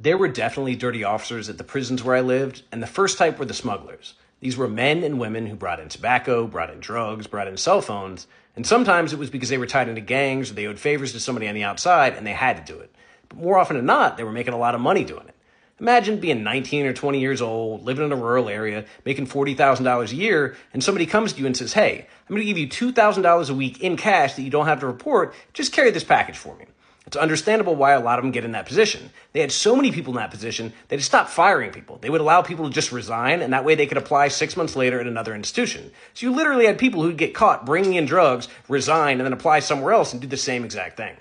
There were definitely dirty officers at the prisons where I lived, and the first type were the smugglers. These were men and women who brought in tobacco, brought in drugs, brought in cell phones, and sometimes it was because they were tied into gangs or they owed favors to somebody on the outside and they had to do it. But more often than not, they were making a lot of money doing it. Imagine being 19 or 20 years old, living in a rural area, making $40,000 a year, and somebody comes to you and says, "Hey, I'm going to give you $2,000 a week in cash that you don't have to report. Just carry this package for me." It's understandable why a lot of them get in that position. They had so many people in that position, they just stopped firing people. They would allow people to just resign, and that way they could apply 6 months later at another institution. So you literally had people who'd get caught bringing in drugs, resign, and then apply somewhere else and do the same exact thing.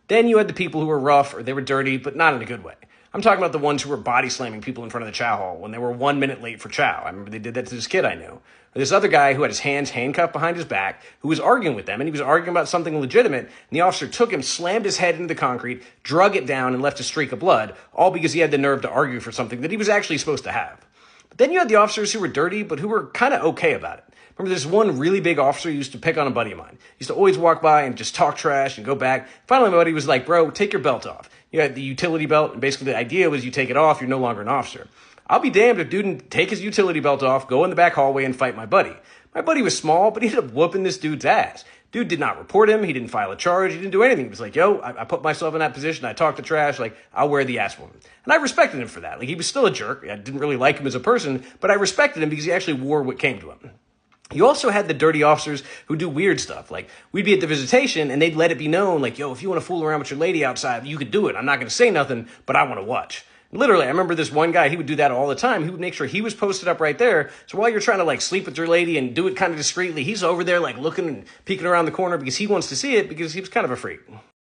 Then you had the people who were rough or they were dirty, but not in a good way. I'm talking about the ones who were body slamming people in front of the chow hall when they were 1 minute late for chow. I remember they did that to this kid I knew. Or this other guy who had his hands handcuffed behind his back, who was arguing with them, and he was arguing about something legitimate, and the officer took him, slammed his head into the concrete, drug it down, and left a streak of blood, all because he had the nerve to argue for something that he was actually supposed to have. But then you had the officers who were dirty, but who were kind of okay about it. Remember this one really big officer who used to pick on a buddy of mine. He used to always walk by and just talk trash and go back. Finally, my buddy was like, "Bro, take your belt off." You had the utility belt, and basically the idea was you take it off, you're no longer an officer. I'll be damned if dude didn't take his utility belt off, go in the back hallway, and fight my buddy. My buddy was small, but he ended up whooping this dude's ass. Dude did not report him. He didn't file a charge. He didn't do anything. He was like, "Yo, I put myself in that position. I talked to trash. Like, I'll wear the ass woman." And I respected him for that. Like, he was still a jerk. I didn't really like him as a person, but I respected him because he actually wore what came to him. You also had the dirty officers who do weird stuff. Like, we'd be at the visitation and they'd let it be known, like, "Yo, if you want to fool around with your lady outside, you could do it. I'm not going to say nothing, but I want to watch." Literally, I remember this one guy, he would do that all the time. He would make sure he was posted up right there. So while you're trying to like sleep with your lady and do it kind of discreetly, he's over there like looking and peeking around the corner because he wants to see it because he was kind of a freak.